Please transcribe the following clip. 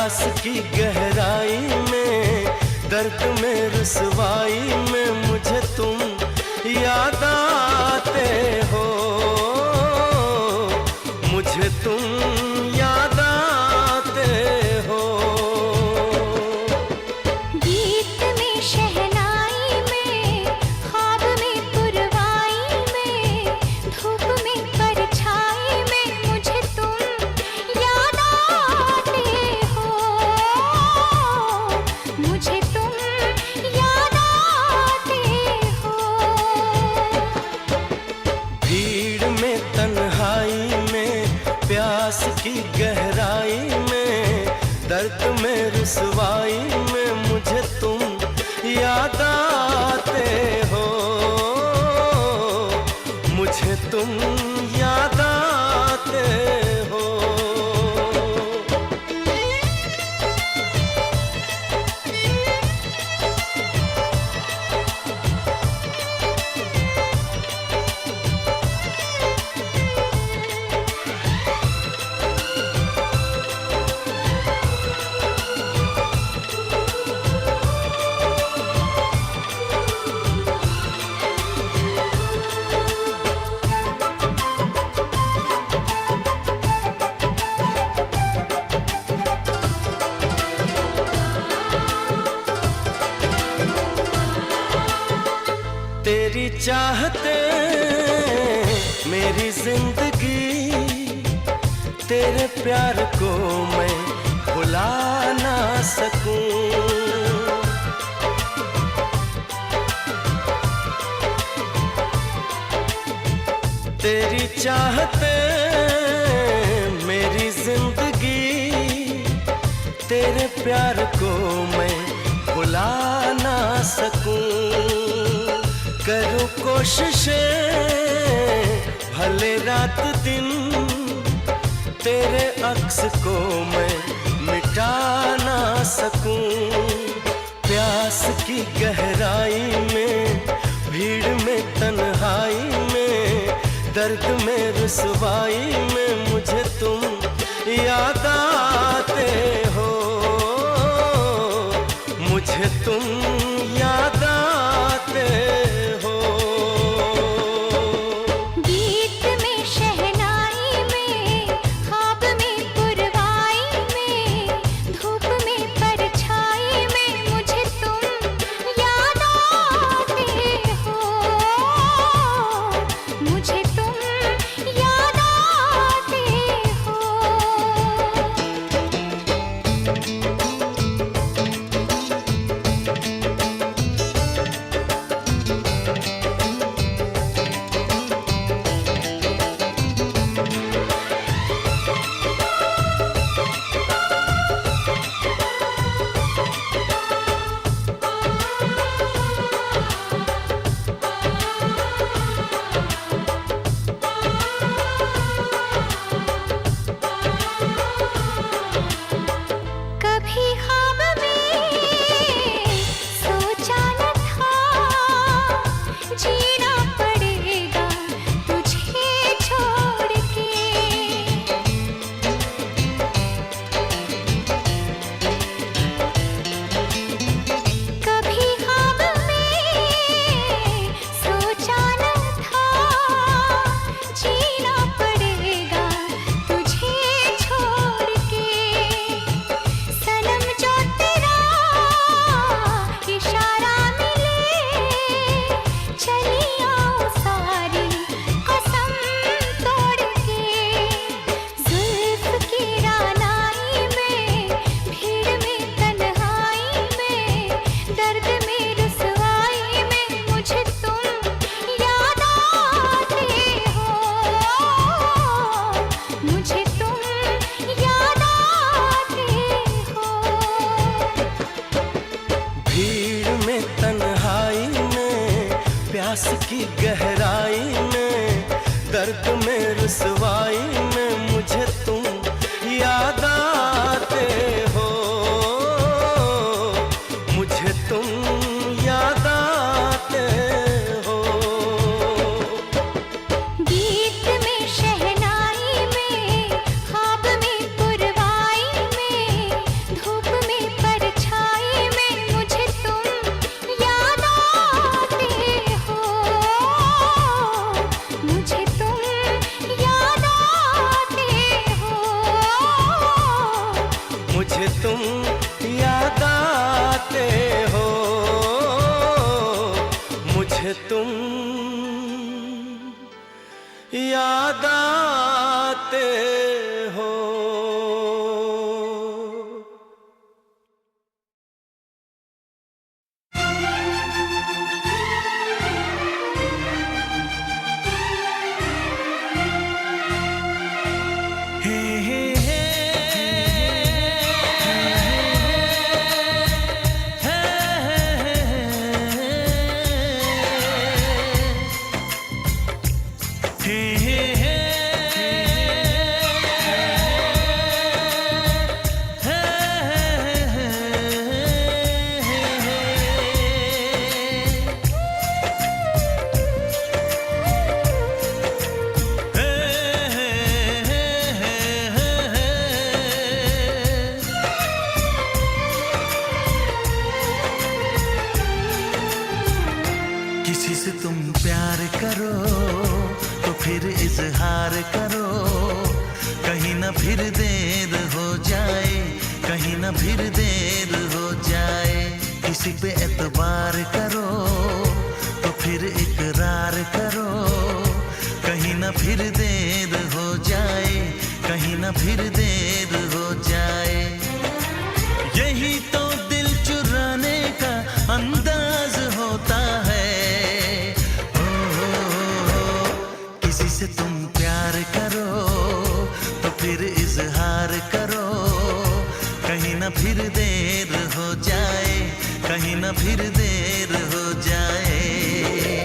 प्यास की गहराई में, दर्द में रुसवाई में मुझे तुम याद आते हो, मुझे तुम याद आते हो। गीत में शहनाई में, ख्वाब में पुरवाई में, धूप में परछाई में मुझे तुम याद आते हो, मुझे तुम याद आते हो। भीड़ में तन्हाई में, प्यास की गहराई में, दर्द में रुसवाई में मुझे तुम याद आते हो, मुझे तुम याद आते हो। तेरी चाहते मेरी जिंदगी, तेरे प्यार को मैं भुला ना सकूं। तेरी चाहते मेरी जिंदगी, तेरे प्यार को मैं भुला ना सकूं। करूं कोशिशें भले रात दिन, तेरे अक्स को मैं मिटा ना सकूं। प्यास की गहराई में, भीड़ में तन्हाई में, दर्द में रुसवाई में मुझे तुम याद आते हो, मुझे तुम याद आते हो। गीत में शहनाई में, ख्वाब में पुरवाई में, धूप में परछाई में मुझे तुम याद आते हो, मुझे तुम याद आते हो। कभी ख्वाब में सोचा न था, जीना पड़ेगा तुझे छोड़ के। कभी ख्वाब में सोचा न था, जीना पड़ेगा तुझे छोड़ के। सनम जो तेरा इशारा मिले, चली आओ सारी कसम तोड़ के। जुल्फ की रानाई में, भीड़ में तन्हाई में, दर्द में रुसवाई में मुझे तुम याद आते हो, मुझे तुम याद आते हो। भीड़ में तन्हाई में, प्यास की गहराई में, दर्द में रुसवाई में मुझे तुम याद आते हो, मुझे तुम याद आते हो। गीत में शहनाई में, ख्वाब में पुरवाई में, मुझे तुम याद आते हो, मुझे तुम याद आते हो। किसी से तुम प्यार करो तो फिर इजहार करो, कहीं ना फिर देर हो जाए, कहीं ना फिर देर हो जाए। किसी पे एतबार करो तो फिर इकरार करो, कहीं ना फिर देर हो जाए, कहीं ना फिर देर हो जाए। यही तो दिल चुराने का अंदाज होता है। किसी से तुम प्यार करो तो फिर इजहार करो, कहीं ना फिर देर हो जाए, कहीं ना फिर देर हो जाए।